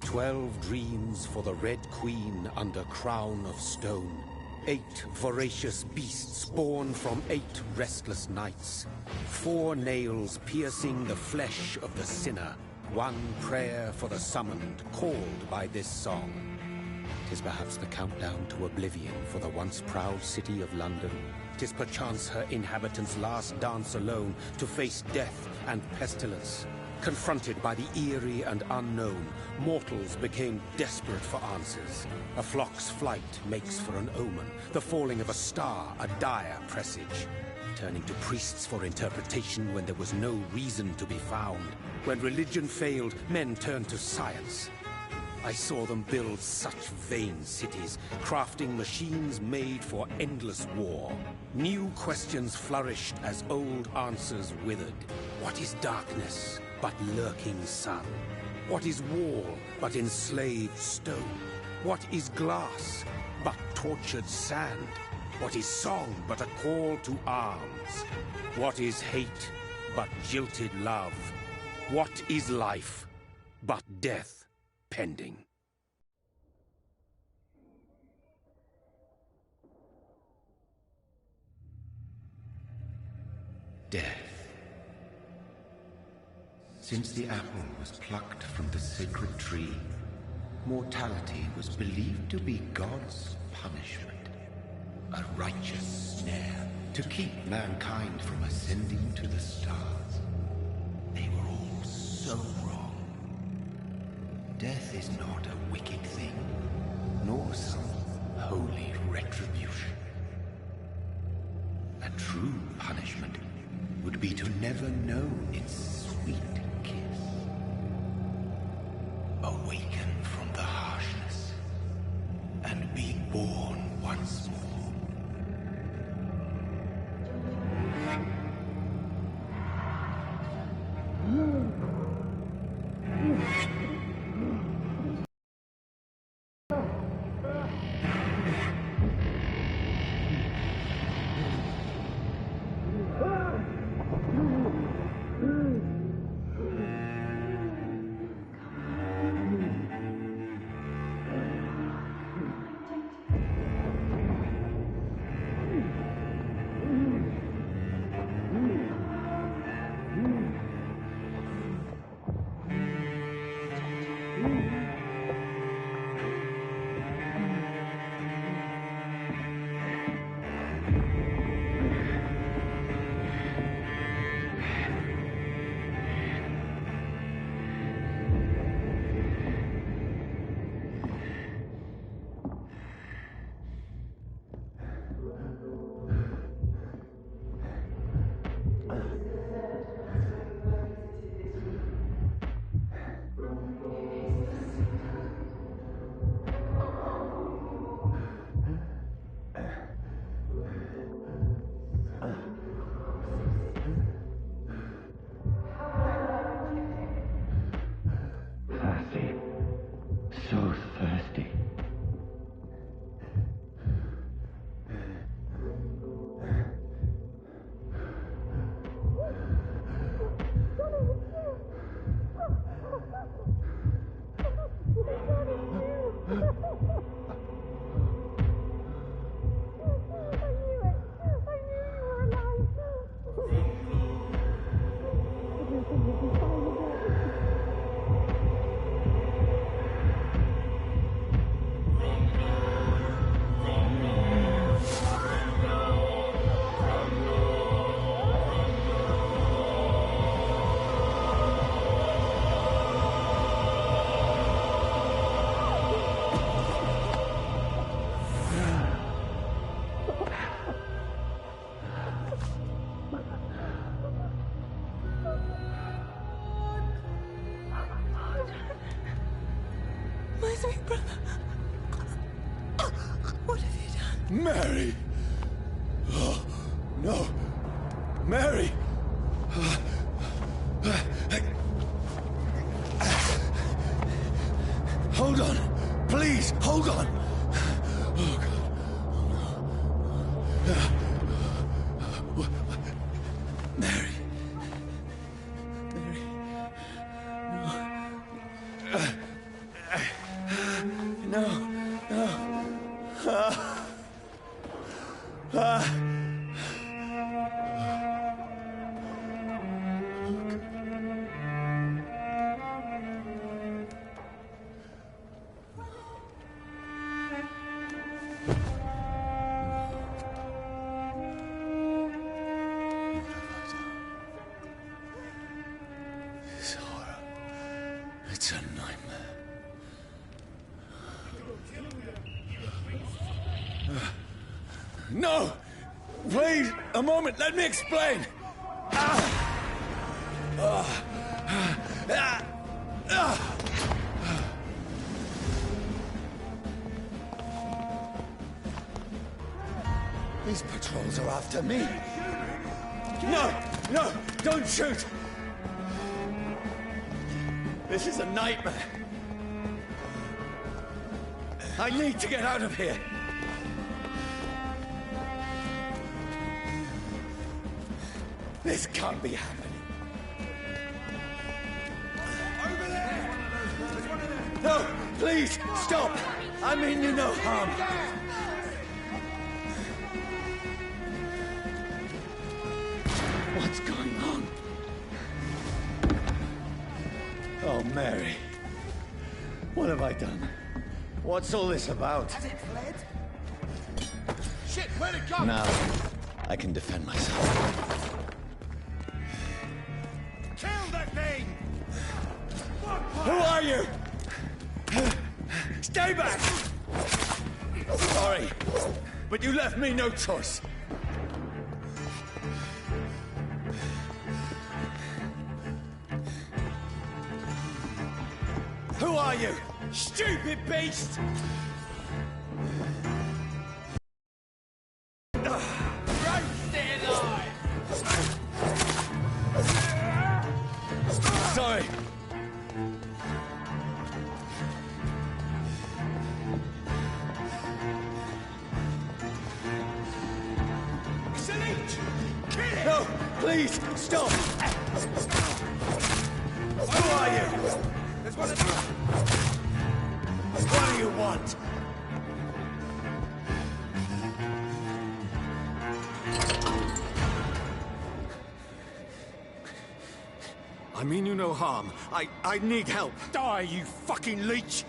12 dreams for the Red Queen under crown of stone. 8 voracious beasts born from 8 restless nights. 4 nails piercing the flesh of the sinner. 1 prayer for the summoned, called by this song. 'Tis perhaps the countdown to oblivion for the once proud city of London. 'Tis perchance her inhabitants' last dance alone to face death and pestilence. Confronted by the eerie and unknown, mortals became desperate for answers. A flock's flight makes for an omen, the falling of a star a dire presage. Turning to priests for interpretation when there was no reason to be found. When religion failed, men turned to science. I saw them build such vain cities, crafting machines made for endless war. New questions flourished as old answers withered. What is darkness but lurking sun? What is wall but enslaved stone? What is glass but tortured sand? What is song but a call to arms? What is hate but jilted love? What is life but death pending? Death. Since the apple was plucked from the sacred tree, mortality was believed to be God's punishment. A righteous snare to keep mankind from ascending to the stars. They were all so wrong. Death is not a wicked thing, nor some holy retribution. A true punishment would be to never know its sweet kiss. Awaken from the harshness and be born once more. Mary! Oh, no. Mary! Hold on. Please, hold on. Oh, God. Oh, no. Mary. Mary. No. No! Please, a moment, let me explain! These patrols are after me. No! No! Don't shoot! This is a nightmare. I need to get out of here. This can't be happening. Over there! No! Please! Stop! I mean you no harm. What's going on? Oh, Mary. What have I done? What's all this about? Has it fled? Shit, where'd it go? Now, I can defend myself. Kill that thing! Who are you? Stay back! Sorry, but you left me no choice. Who are you? Stupid beast! Sorry. No, please, stop! Who are you? There's one of you. What do you want? I mean you no harm. I need help. Die, you fucking leech!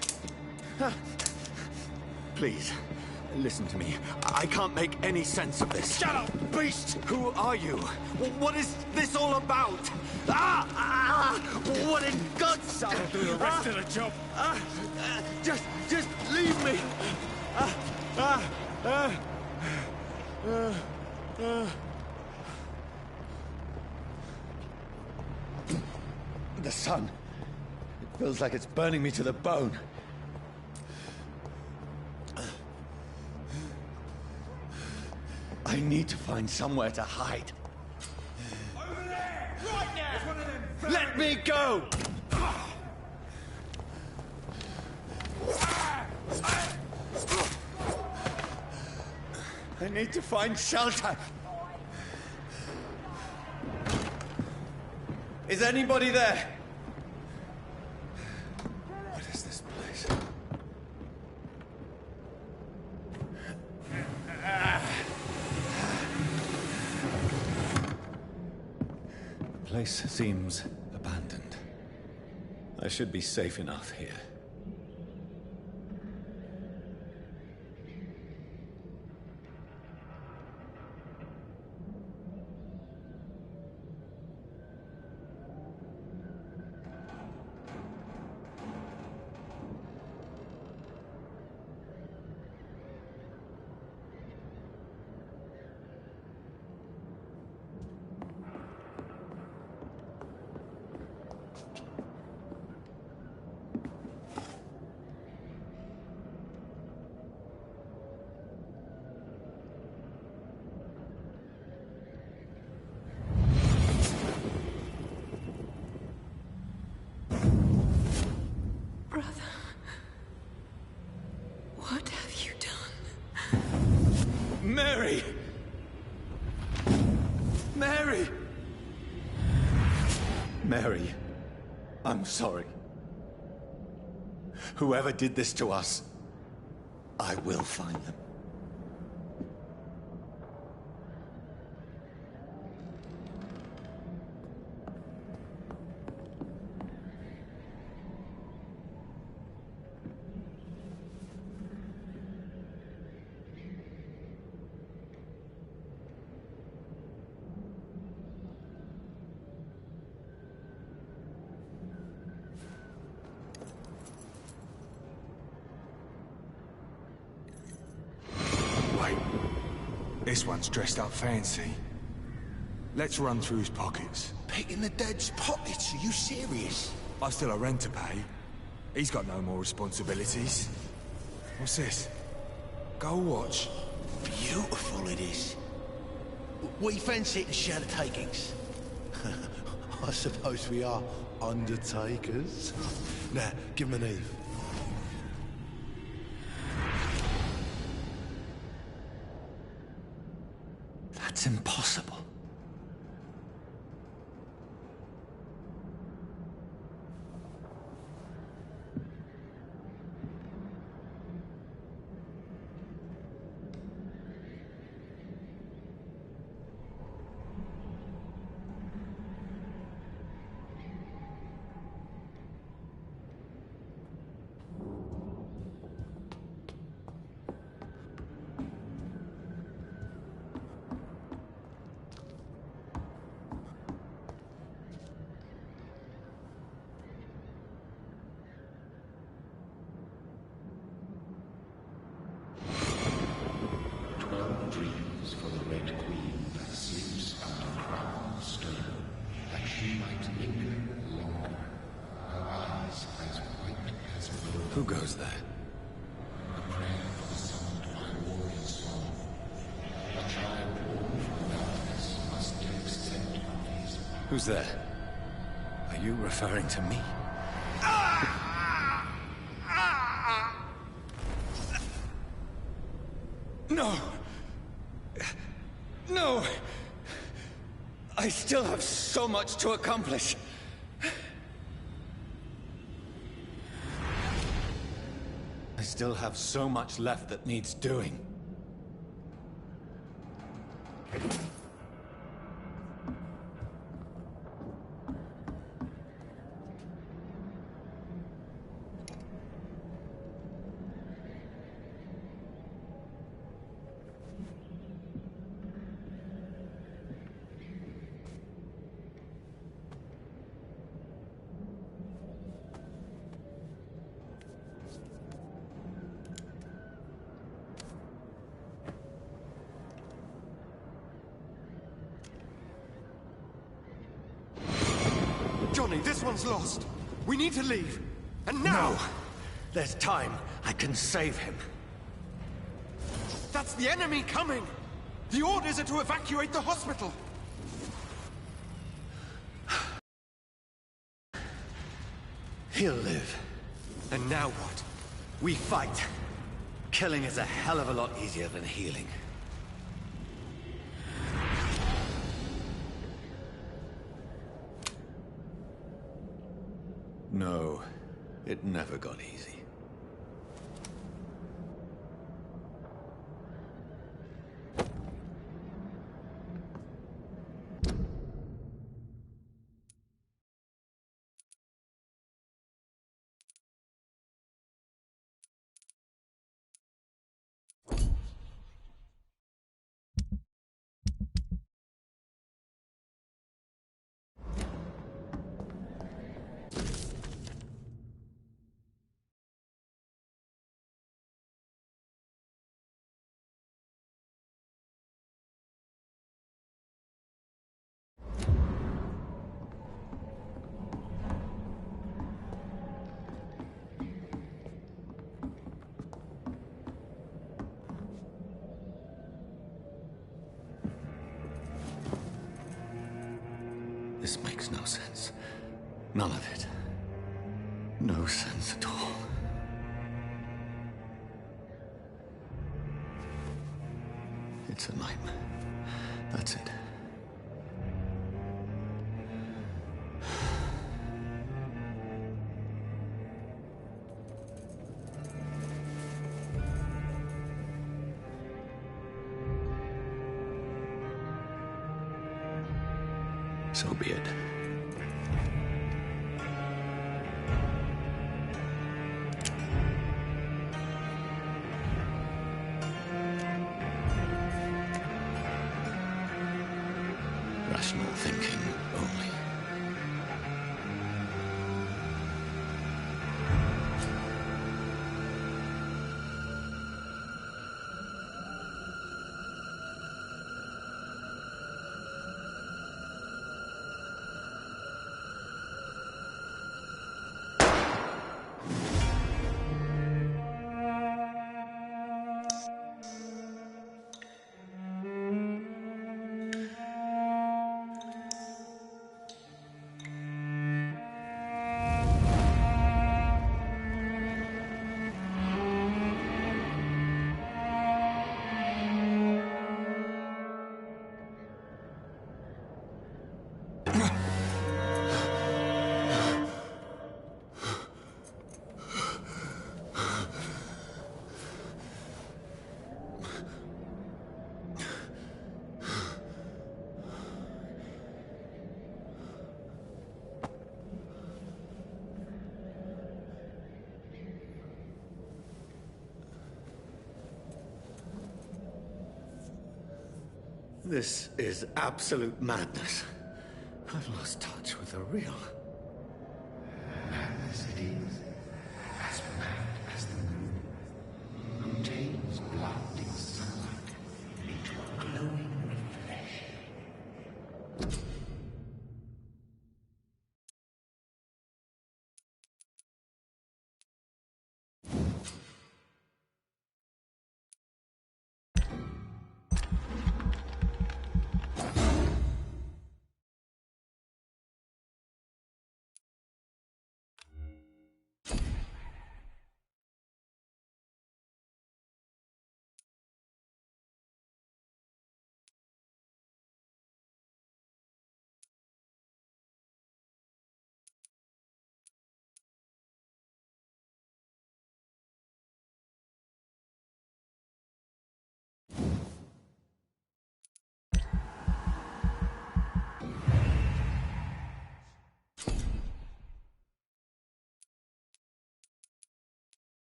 Please, listen to me. I can't make any sense of this. Shut up, beast! Who are you? What is this all about? What in God's... That'll do the rest of the job. Just leave me. The sun. It feels like it's burning me to the bone. I need to find somewhere to hide. Over there! Right now! There's one of them. Let me go! I need to find shelter. Is anybody there? What is this place? The place seems abandoned. I should be safe enough here. What have you done? Mary! Mary! Mary, I'm sorry. Whoever did this to us, I will find them. This one's dressed up fancy. Let's run through his pockets. Picking the dead's pockets? Are you serious? I've still a rent to pay. He's got no more responsibilities. What's this? Gold watch. Beautiful it is. We fancy it and share the takings. I suppose we are undertakers. Now, give him an Eve. That's impossible. Dreams for the Red Queen that sleeps under crown of stone, that she might linger longer, her eyes as white as blood. Who goes there? A prayer for the summoned by warrior song. A child born from darkness must accept his. Who's there? Are you referring to me? No! No! I still have so much to accomplish. I still have so much left that needs doing. Johnny, this one's lost. We need to leave. And now! No! There's time. I can save him. That's the enemy coming! The orders are to evacuate the hospital! He'll live. And now what? We fight. Killing is a hell of a lot easier than healing. No, it never got easy. This makes no sense. None of it. No sense at all. It's a nightmare. That's it. So be it. Rational thinking only. This is absolute madness. I've lost touch with the real. Madness it is. As mad as the moon. Who tames blinding sunlight into a glowing reflection.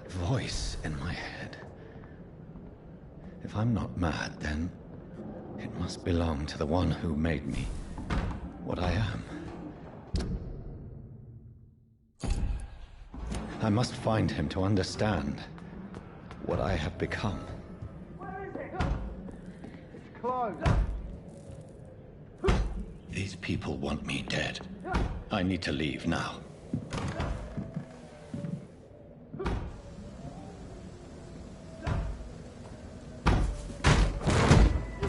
Voice in my head. If I'm not mad, then it must belong to the one who made me what I am. I must find him to understand what I have become. Where is it? It's closed. These people want me dead. I need to leave now.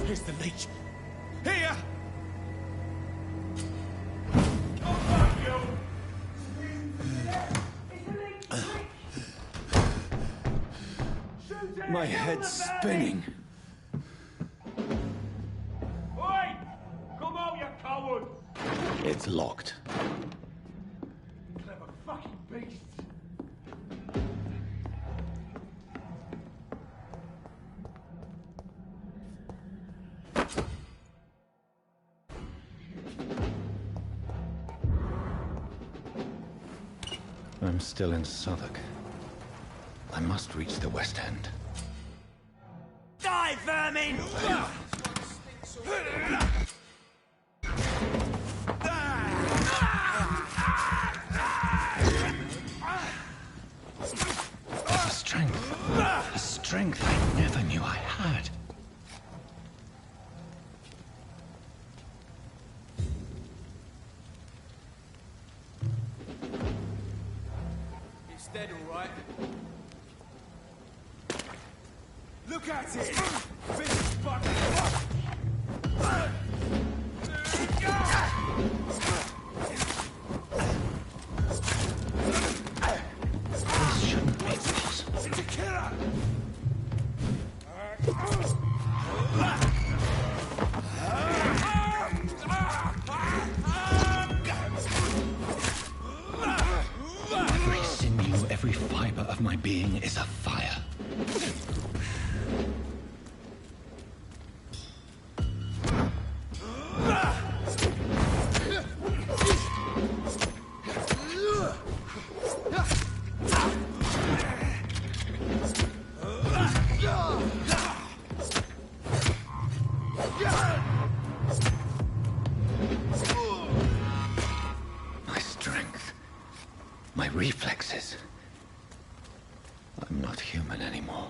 Here's the leech. Here! My head's spinning. Oi! Come out, you coward! It's locked. Clever fucking beast! I'm still in Southwark. I must reach the West End. Die, vermin! A strength I never knew I had. It's dead, all right. Look at it! Big fucking fuck! This shouldn't be possible. It's a killer! Every sinew, every fiber of my being is afire. My strength, my reflexes. I'm not human anymore.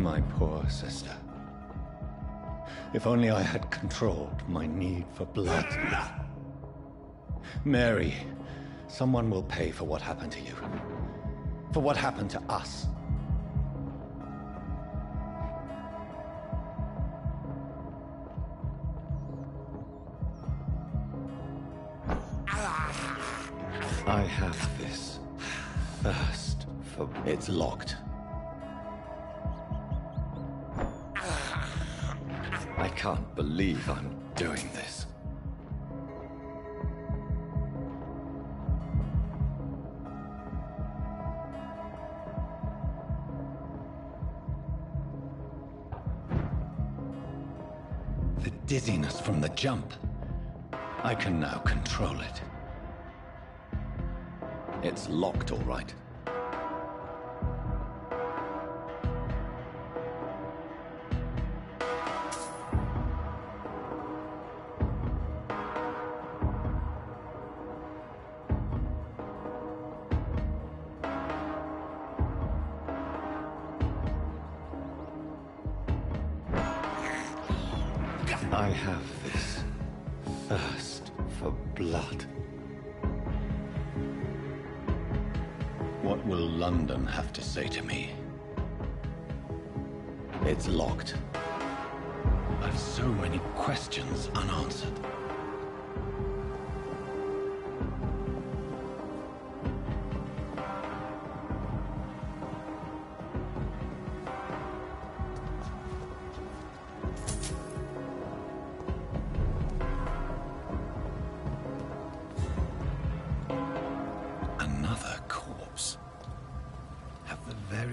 My poor sister. If only I had controlled my need for blood. Mary, someone will pay for what happened to you. For what happened to us. I have this thirst for... It's locked. I can't believe I'm doing this. The dizziness from the jump. I can now control it. It's locked, all right. I have this thirst for blood. What will London have to say to me? It's locked. I've so many questions unanswered.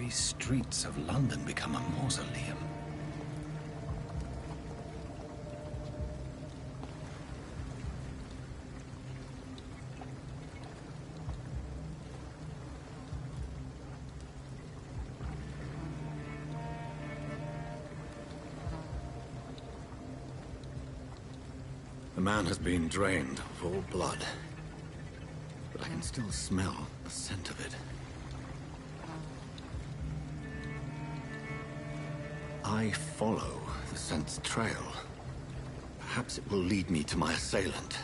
Streets of London become a mausoleum. The man has been drained of all blood, but I can still smell the scent of it. I follow the scent's trail. Perhaps it will lead me to my assailant.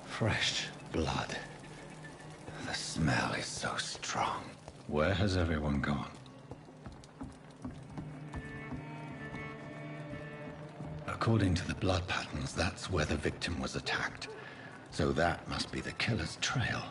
Fresh blood. The smell is so strong. Where has everyone gone? According to the blood patterns, that's where the victim was attacked. So that must be the killer's trail.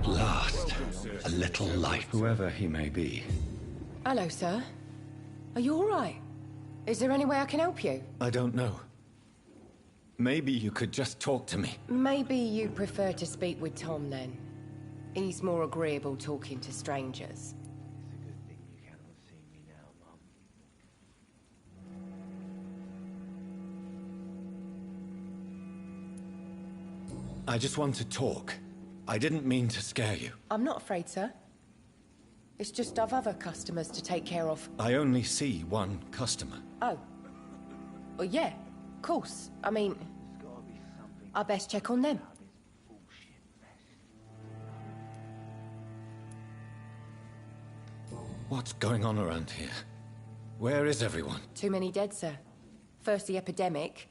At last, a little life. Whoever he may be. Hello, sir. Are you all right? Is there any way I can help you? I don't know. Maybe you could just talk to me. Maybe you prefer to speak with Tom, then. He's more agreeable talking to strangers. I just want to talk. I didn't mean to scare you. I'm not afraid, sir. It's just I've other customers to take care of. I only see one customer. Oh. Well, yeah, of course. I mean, I best check on them. What's going on around here? Where is everyone? Too many dead, sir. First the epidemic,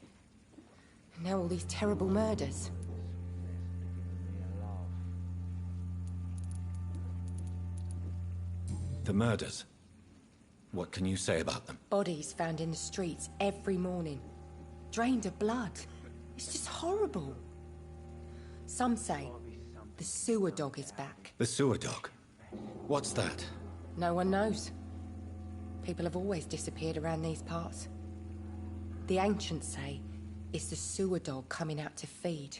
and now all these terrible murders. The murders. What can you say about them? Bodies found in the streets every morning. Drained of blood. It's just horrible. Some say the sewer dog is back. The sewer dog? What's that? No one knows. People have always disappeared around these parts. The ancients say it's the sewer dog coming out to feed.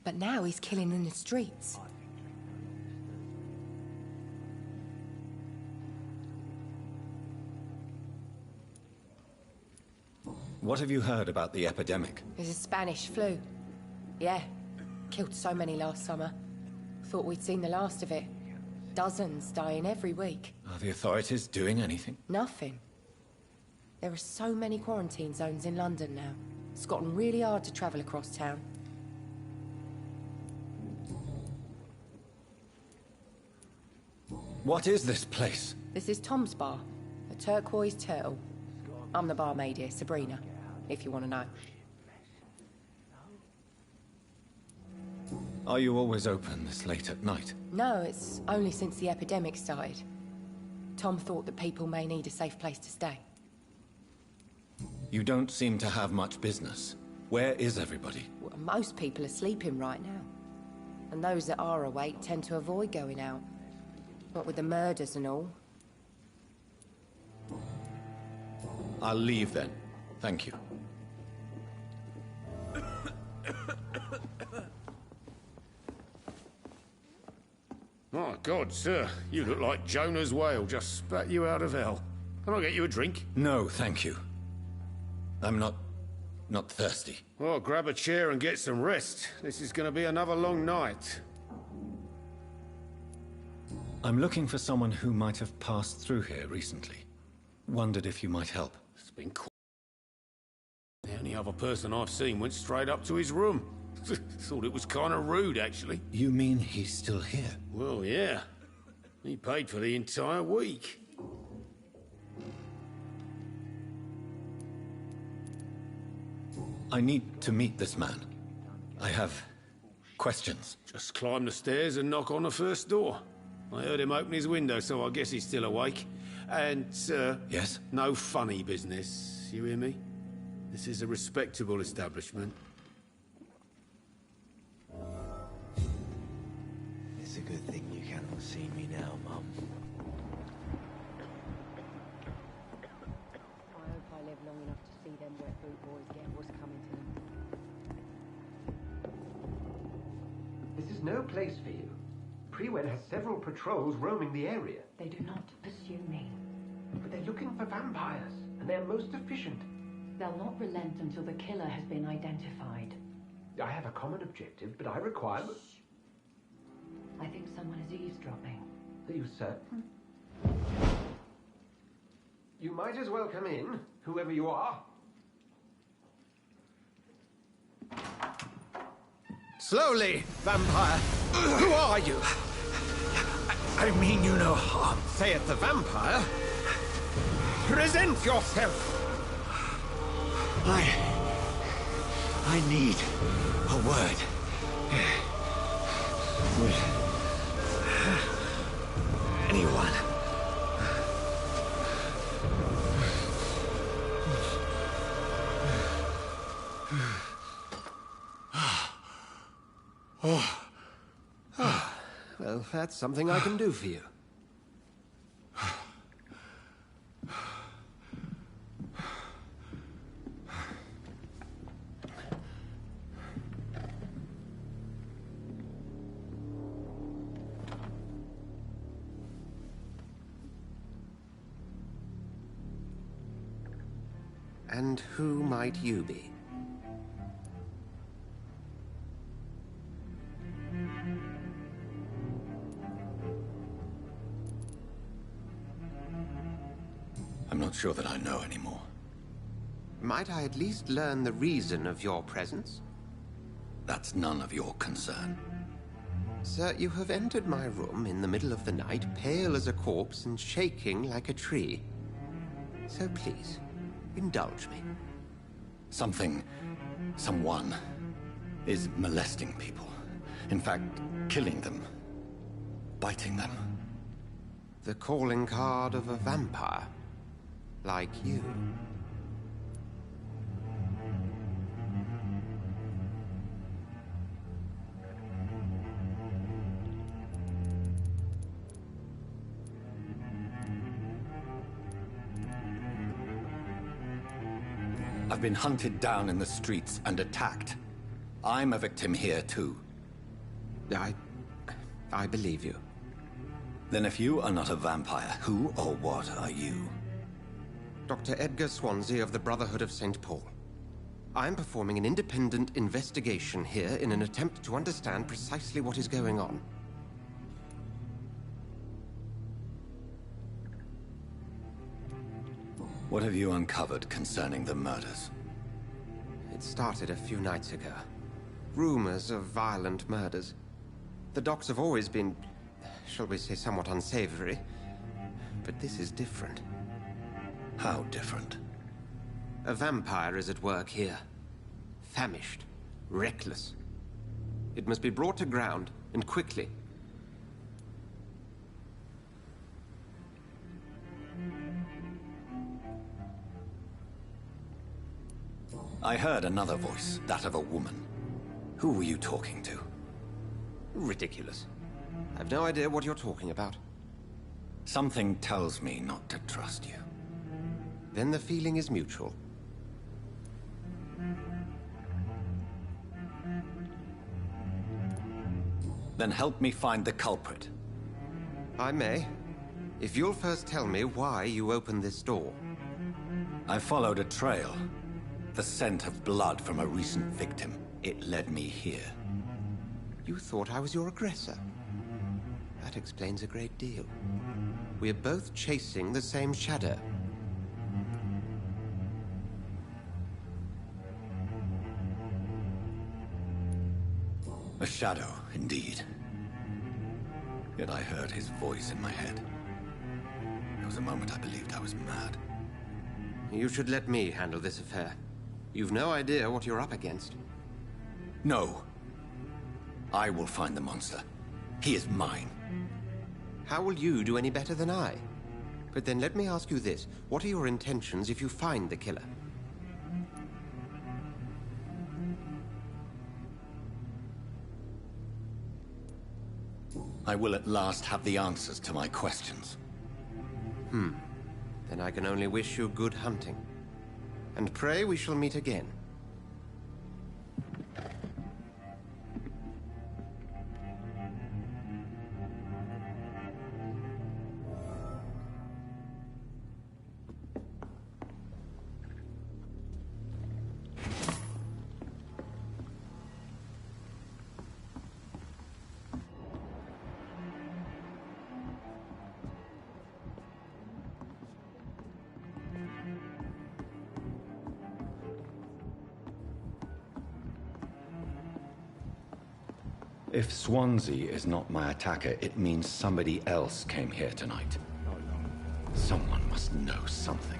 But now he's killing in the streets. What have you heard about the epidemic? There's a Spanish flu. Yeah. Killed so many last summer. Thought we'd seen the last of it. Dozens dying every week. Are the authorities doing anything? Nothing. There are so many quarantine zones in London now. It's gotten really hard to travel across town. What is this place? This is Tom's bar, a Turquoise Turtle. I'm the barmaid here, Sabrina, if you want to know. Are you always open this late at night? No, it's only since the epidemic started. Tom thought that people may need a safe place to stay. You don't seem to have much business. Where is everybody? Well, most people are sleeping right now. And those that are awake tend to avoid going out. What with the murders and all. I'll leave then. Thank you. My God, sir, you look like Jonah's whale just spat you out of hell. Can I get you a drink? No, thank you. I'm not thirsty. Well, grab a chair and get some rest. This is going to be another long night. I'm looking for someone who might have passed through here recently. Wondered if you might help. It's been cool. The only other person I've seen went straight up to his room. Thought it was kind of rude, actually. You mean he's still here? Well, yeah. He paid for the entire week. I need to meet this man. I have questions. Just climb the stairs and knock on the first door. I heard him open his window, so I guess he's still awake. And, sir... Yes? No funny business, you hear me? This is a respectable establishment. It's a good thing you cannot see me now, Mum. I hope I live long enough to see them wet boot boys get what's coming to them. This is no place for you. Prewed has several patrols roaming the area. They do not pursue me. But they're looking for vampires, and they're most efficient. They'll not relent until the killer has been identified. I have a common objective, but I require... I think someone is eavesdropping. Are you certain? You might as well come in, whoever you are. Slowly, vampire. Who are you? I mean you no harm. Say it, the vampire. Present yourself. I need a word. Would anyone? Well, that's something I can do for you. And who might you be? I'm not sure that I know anymore. Might I at least learn the reason of your presence? That's none of your concern. Sir, you have entered my room in the middle of the night, pale as a corpse and shaking like a tree. So please, indulge me. Someone is molesting people. In fact, killing them. Biting them. The calling card of a vampire. Like you. I've been hunted down in the streets and attacked. I'm a victim here, too. I believe you. Then if you are not a vampire, who or what are you? Dr. Edgar Swansea of the Brotherhood of St. Paul. I'm performing an independent investigation here in an attempt to understand precisely what is going on. What have you uncovered concerning the murders? It started a few nights ago. Rumors of violent murders. The docs have always been, shall we say, somewhat unsavory. But this is different. How different? A vampire is at work here. Famished. Reckless. It must be brought to ground, and quickly. I heard another voice, that of a woman. Who were you talking to? Ridiculous. I've no idea what you're talking about. Something tells me not to trust you. Then the feeling is mutual. Then help me find the culprit. I may. If you'll first tell me why you opened this door. I followed a trail. The scent of blood from a recent victim. It led me here. You thought I was your aggressor. That explains a great deal. We're both chasing the same shadow. A shadow, indeed. Yet I heard his voice in my head. There was a moment I believed I was mad. You should let me handle this affair. You've no idea what you're up against. No. I will find the monster. He is mine. How will you do any better than I? But then let me ask you this. What are your intentions if you find the killer? I will at last have the answers to my questions. Then I can only wish you good hunting. And pray we shall meet again. If Swansea is not my attacker, it means somebody else came here tonight. Someone must know something.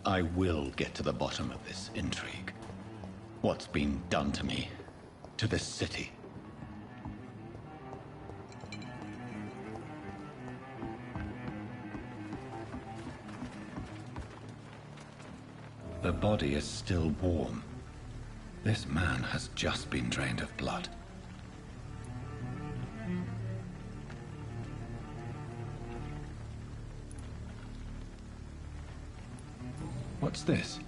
I will get to the bottom of this intrigue. What's been done to me, to this city. The body is still warm. This man has just been drained of blood. What's this?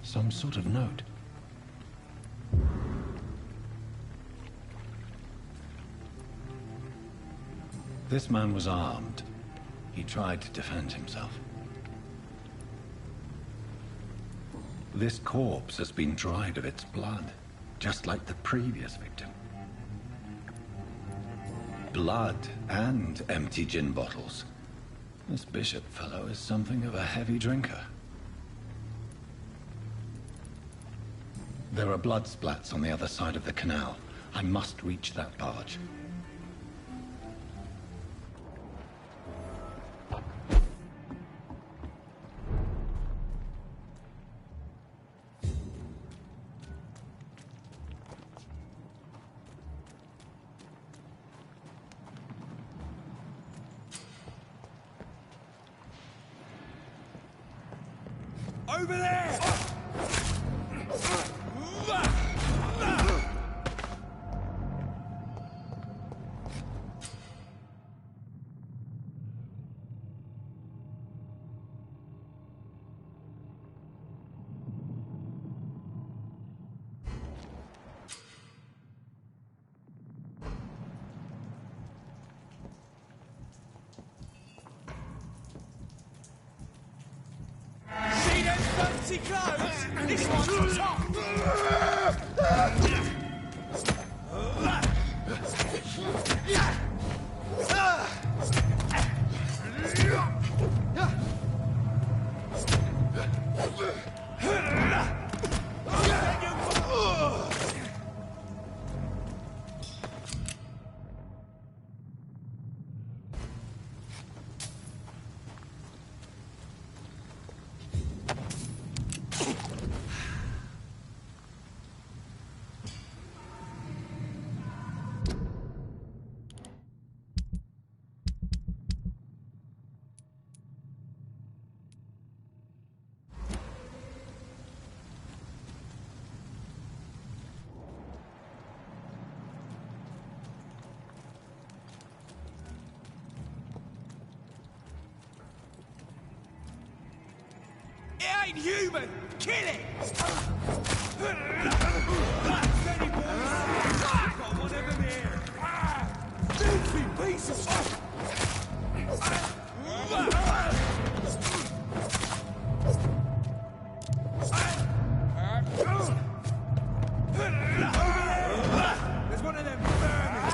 Some sort of note. This man was armed. He tried to defend himself. This corpse has been dried of its blood, just like the previous victim. Blood and empty gin bottles. This bishop fellow is something of a heavy drinker. There are blood splats on the other side of the canal. I must reach that barge. Over there! See them fancy clothes? This one's top! It ain't human! Kill it! Steady, boys! Got one of them here! Filthy piece of... There's one of them vermin!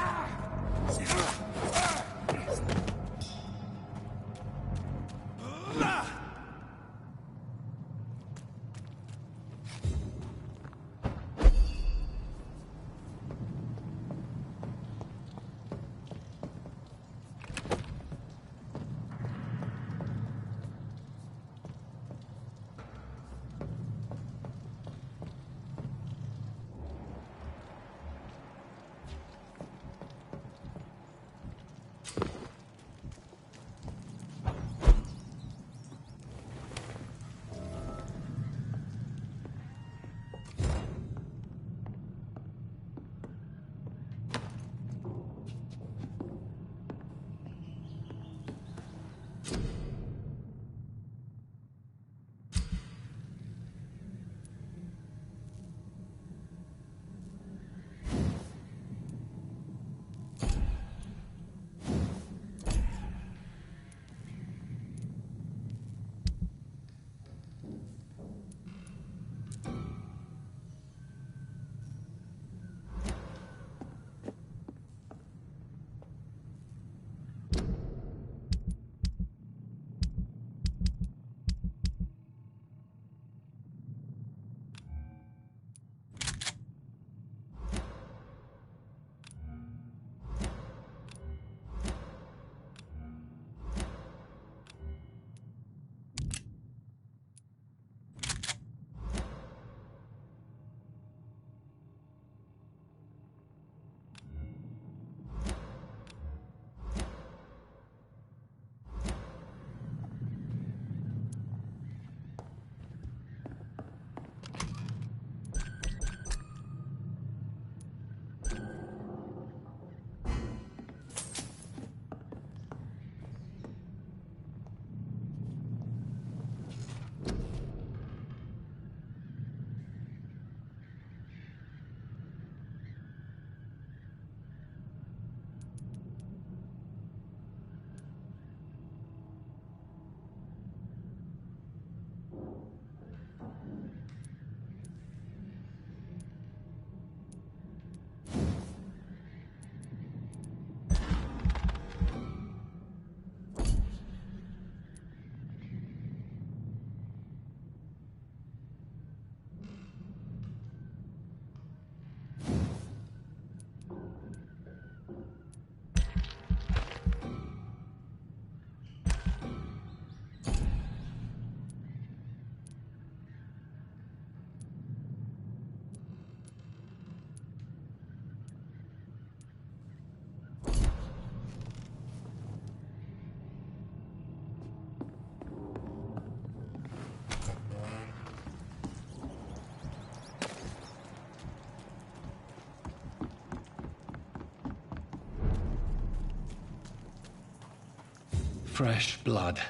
Fresh blood.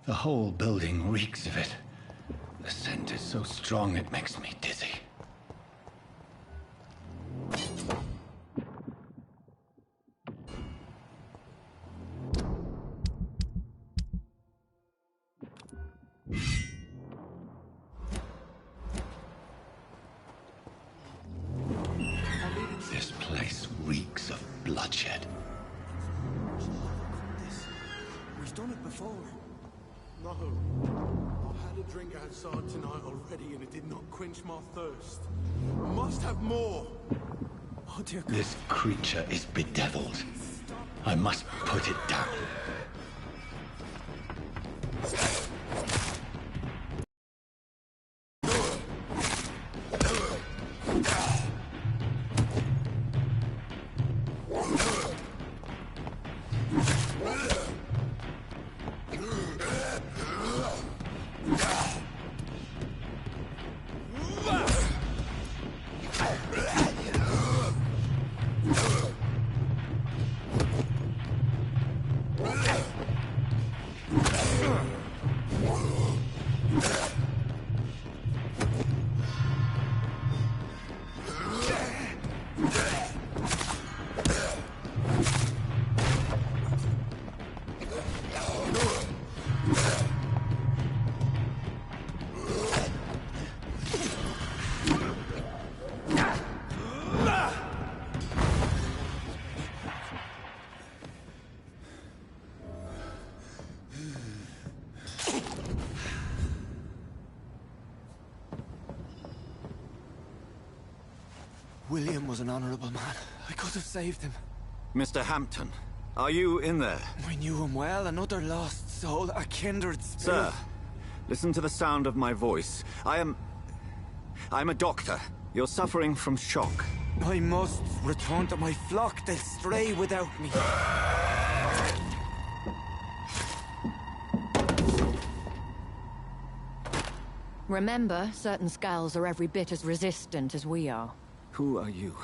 The whole building reeks of it. The scent is so strong it makes me dizzy. This place reeks of bloodshed. We've done it before. No. I had a drink outside tonight already and it did not quench my thirst. I must have more. Oh dear God. This creature is bedeviled. I must put it down. William was an honorable man. I could have saved him. Mr. Hampton, are you in there? I knew him well, another lost soul, a kindred spirit. Sir, listen to the sound of my voice. I'm a doctor. You're suffering from shock. I must return to my flock. They'll stray without me. Remember, certain skulls are every bit as resistant as we are. Who are you?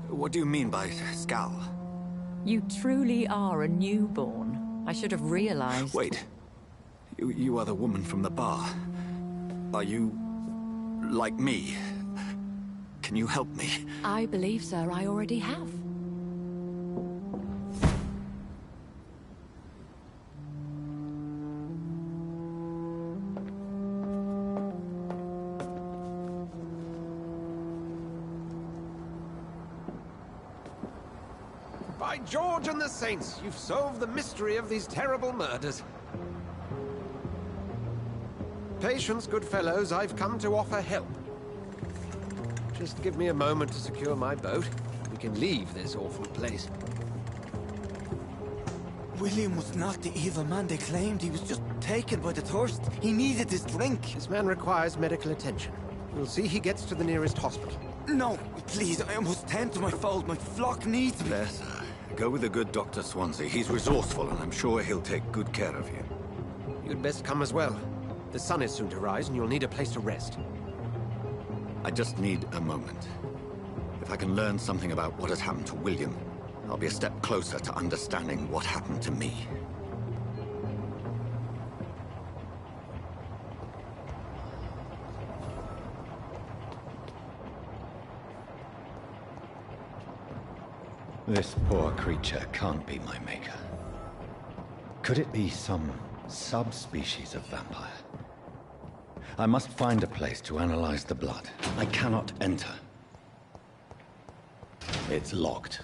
What do you mean by Skal? You truly are a newborn. I should have realized. Wait. You are the woman from the bar. Are you... like me? Can you help me? I believe, sir, I already have. By George and the Saints, you've solved the mystery of these terrible murders. Patience, good fellows, I've come to offer help. Just give me a moment to secure my boat. We can leave this awful place. William was not the evil man they claimed. He was just taken by the thirst. He needed this drink. This man requires medical attention. We'll see he gets to the nearest hospital. No, please, I must tend to my fold. My flock needs me. There, sir. Go with the good Dr. Swansea. He's resourceful, and I'm sure he'll take good care of you. You'd best come as well. The sun is soon to rise, and you'll need a place to rest. I just need a moment. If I can learn something about what has happened to William, I'll be a step closer to understanding what happened to me. This poor creature can't be my maker. Could it be some subspecies of vampire? I must find a place to analyze the blood. I cannot enter. It's locked.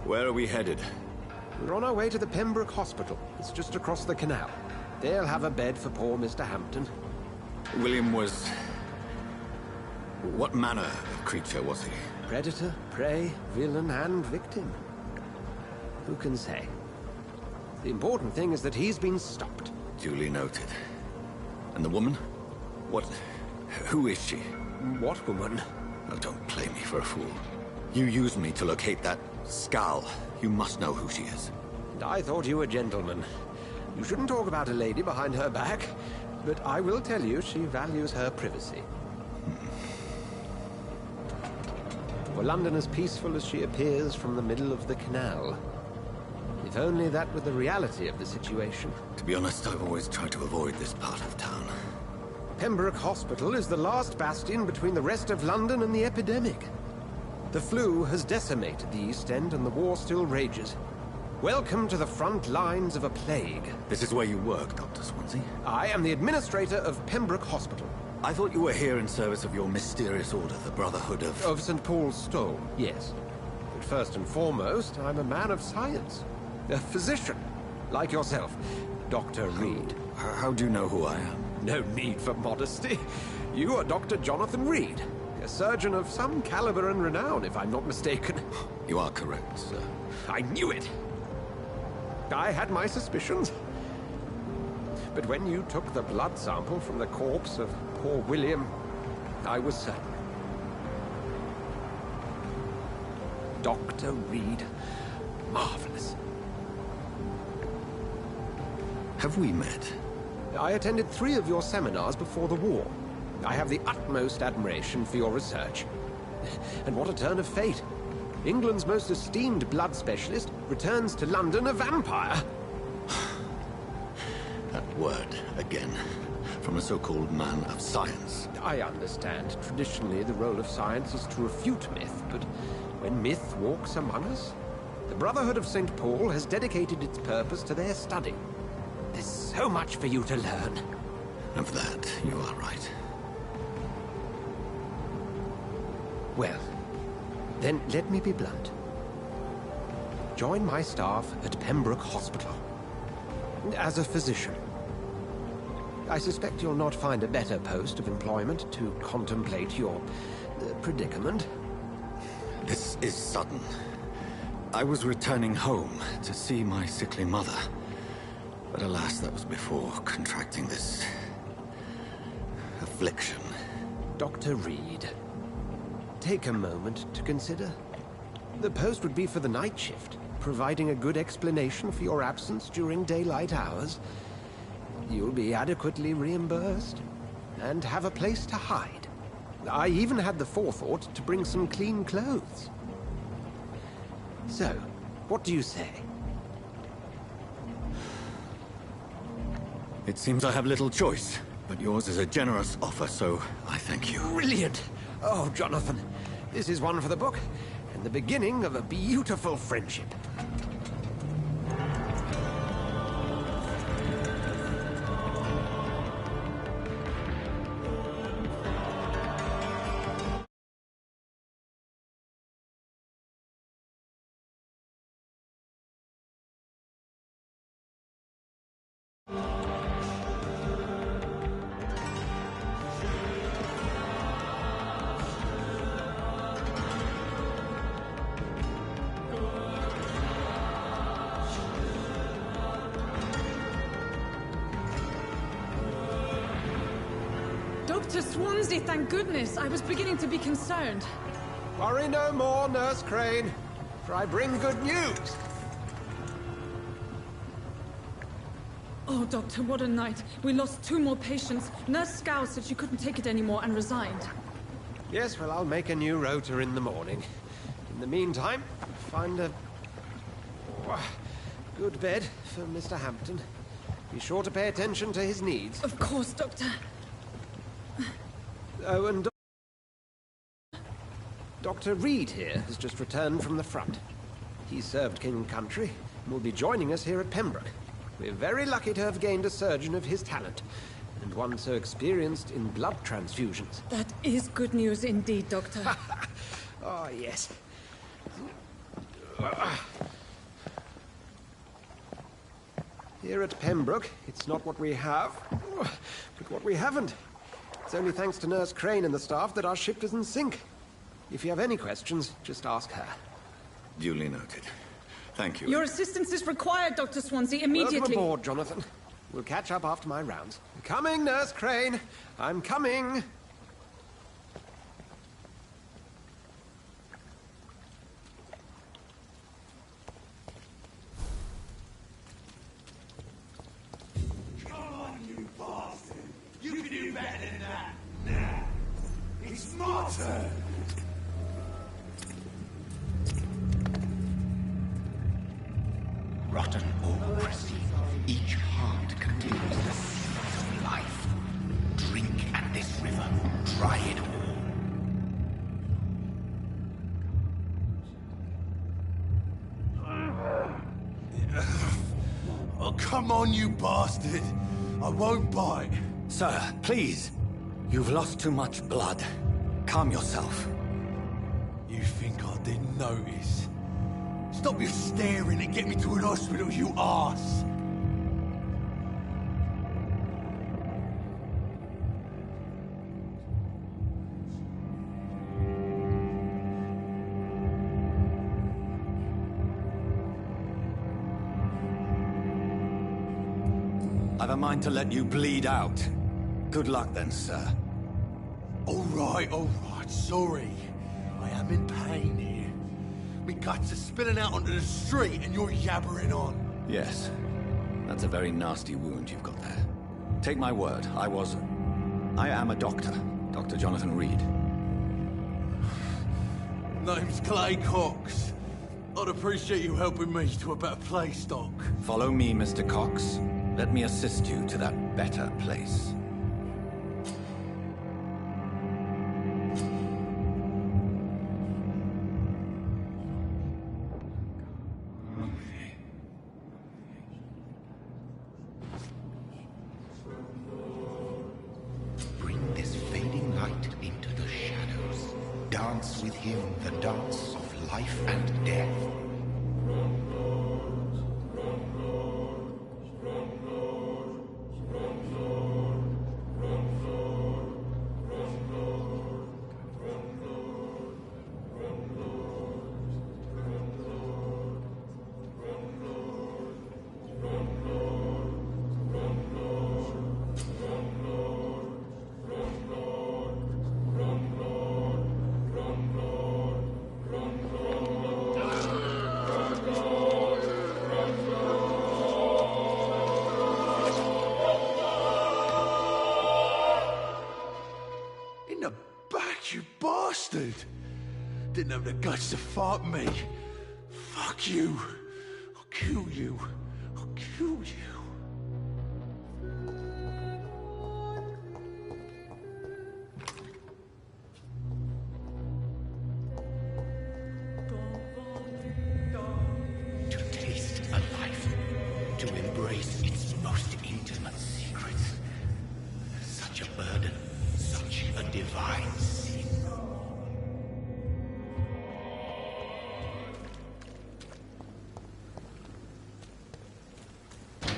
Where are we headed? We're on our way to the Pembroke Hospital. It's just across the canal. They'll have a bed for poor Mr. Hampton. William was... What manner of creature was he? Predator, prey, villain, and victim. Who can say? The important thing is that he's been stopped. Duly noted. And the woman? What... who is she? What woman? Oh, don't play me for a fool. You used me to locate that skull. You must know who she is. And I thought you a gentleman. You shouldn't talk about a lady behind her back, but I will tell you she values her privacy. Were London as peaceful as she appears from the middle of the canal? If only that were the reality of the situation. To be honest, I've always tried to avoid this part of town. Pembroke Hospital is the last bastion between the rest of London and the epidemic. The flu has decimated the East End and the war still rages. Welcome to the front lines of a plague. This is where you work, Dr. Swansea? I am the administrator of Pembroke Hospital. I thought you were here in service of your mysterious order, the Brotherhood of... Of St. Paul's Stole, yes. But first and foremost, I'm a man of science. A physician, like yourself, Dr. Reed. How do you know who I am? No need for modesty. You are Dr. Jonathan Reed, a surgeon of some caliber and renown, if I'm not mistaken. You are correct, sir. I knew it! I had my suspicions. But when you took the blood sample from the corpse of poor William, I was certain. Dr. Reed. Marvelous. Have we met? I attended 3 of your seminars before the war. I have the utmost admiration for your research. And what a turn of fate. England's most esteemed blood specialist returns to London a vampire. That word, again. From a so-called man of science. I understand. Traditionally, the role of science is to refute myth, but when myth walks among us, the Brotherhood of St. Paul has dedicated its purpose to their study. There's so much for you to learn. Of that, you are right. Well, then let me be blunt. Join my staff at Pembroke Hospital. As a physician. I suspect you'll not find a better post of employment to contemplate your predicament. This is sudden. I was returning home to see my sickly mother. But alas, that was before contracting this... affliction. Dr. Reed, take a moment to consider. The post would be for the night shift, providing a good explanation for your absence during daylight hours. You'll be adequately reimbursed, and have a place to hide. I even had the forethought to bring some clean clothes. So, what do you say? It seems I have little choice, but yours is a generous offer, so I thank you. Brilliant! Oh, Jonathan, this is one for the book, and the beginning of a beautiful friendship. Dr. Swansea, thank goodness. I was beginning to be concerned. Worry no more, Nurse Crane, for I bring good news. Oh, Doctor, what a night. We lost 2 more patients. Nurse Scow said she couldn't take it anymore and resigned. Yes, well, I'll make a new rota in the morning. In the meantime, find a good bed for Mr. Hampton. Be sure to pay attention to his needs. Of course, Doctor. Oh, and Dr. Reed here has just returned from the front. He served King and Country and will be joining us here at Pembroke. We're very lucky to have gained a surgeon of his talent, and one so experienced in blood transfusions. That is good news indeed, Doctor. Oh, yes. Here at Pembroke, it's not what we have, but what we haven't. It's only thanks to Nurse Crane and the staff that our ship doesn't sink. If you have any questions, just ask her. Duly noted. Thank you. Your assistance is required, Dr. Swansea, immediately. Welcome aboard, Jonathan. We'll catch up after my rounds. Coming, Nurse Crane. I'm coming. Come on, you bastard! You can do better than that! Now, it's my turn! Rotten or pristine, each heart contains the seed of life. Drink at this river, try it all. Oh, come on, you bastard! I won't bite. Sir, please. You've lost too much blood. Calm yourself. You think I didn't notice? Stop your staring and get me to an hospital, you arse! I've a mind to let you bleed out. Good luck then, sir. All right, sorry. I am in pain here. Me guts are spilling out onto the street and you're yabbering on. Yes. That's a very nasty wound you've got there. Take my word, I am a doctor. Dr. Jonathan Reed. Name's Clay Cox. I'd appreciate you helping me to a better place, Doc. Follow me, Mr. Cox. Let me assist you to that better place. Bring this fading light into the shadows. Dance with him the dance of life and death. In the back, you bastard! Didn't have the guts to fight me. Fuck you. I'll kill you. I'll kill you. To taste a life, to embrace its most intimate secrets. Such a burden, such a divine sin.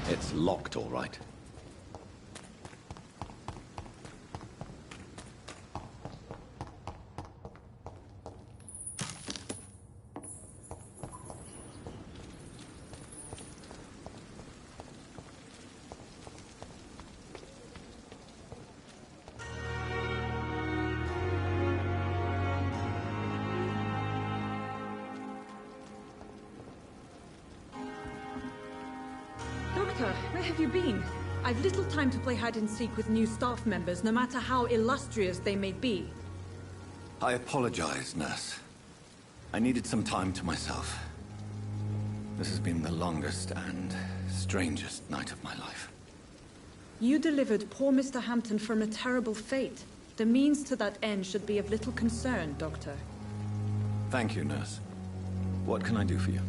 It's locked, all right. Doctor, where have you been? I've little time to play hide-and-seek with new staff members, no matter how illustrious they may be. I apologize, nurse. I needed some time to myself. This has been the longest and strangest night of my life. You delivered poor Mr. Hampton from a terrible fate. The means to that end should be of little concern, Doctor. Thank you, nurse. What can I do for you?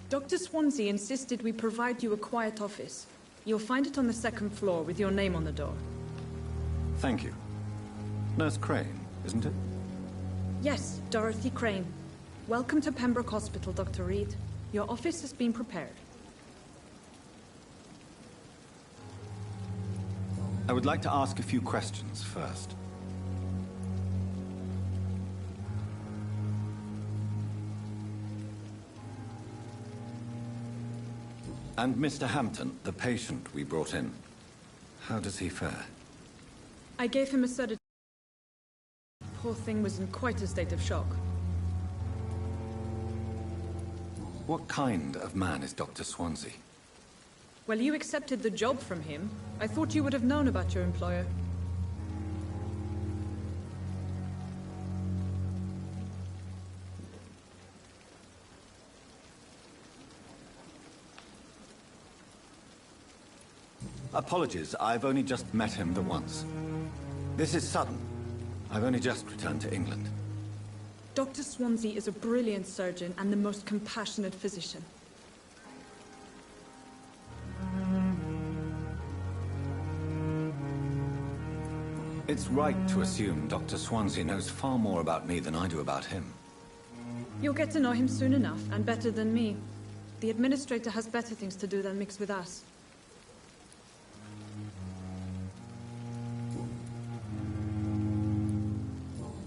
Dr. Swansea insisted we provide you a quiet office. You'll find it on the second floor with your name on the door. Thank you. Nurse Crane, isn't it? Yes, Dorothy Crane. Welcome to Pembroke Hospital, Dr. Reed. Your office has been prepared. I would like to ask a few questions first. And Mr. Hampton, the patient we brought in, how does he fare? I gave him a sedative. Poor thing was in quite a state of shock. What kind of man is Dr. Swansea? Well, you accepted the job from him. I thought you would have known about your employer. Apologies, I've only just met him the once. This is sudden. I've only just returned to England. Dr. Swansea is a brilliant surgeon and the most compassionate physician. It's right to assume Dr. Swansea knows far more about me than I do about him. You'll get to know him soon enough, and better than me. The administrator has better things to do than mix with us.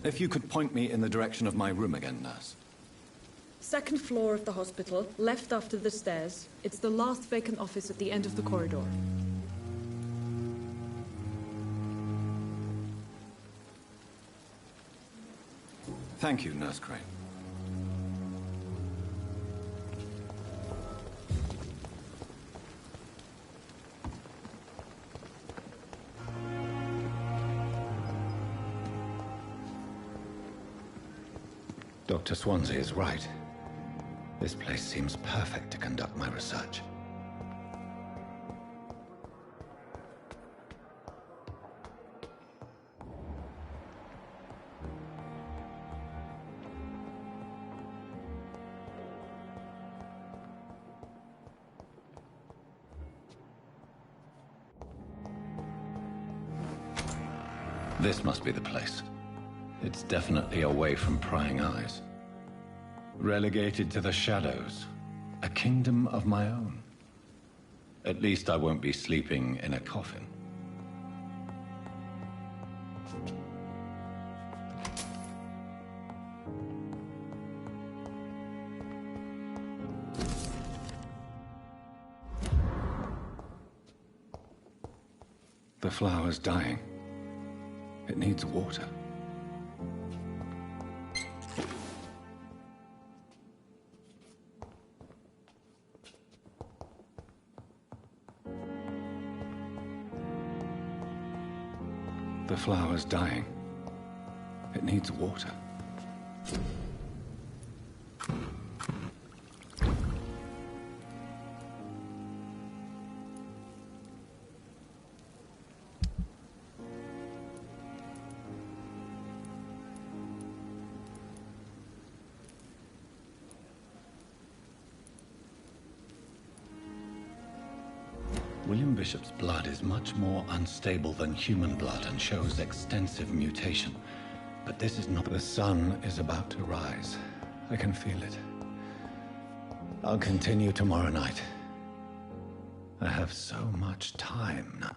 If you could point me in the direction of my room again, nurse. Second floor of the hospital, left after the stairs. It's the last vacant office at the end of the corridor. Thank you, Nurse Crane. Dr. Swansea is right. This place seems perfect to conduct my research. This must be the place. It's definitely away from prying eyes. Relegated to the shadows. A kingdom of my own. At least I won't be sleeping in a coffin. The flower's dying. It needs water. The flower's dying. It needs water. William Bishop's blood is much more unstable than human blood and shows extensive mutation. But this is not... The sun is about to rise. I can feel it. I'll continue tomorrow night. I have so much time now.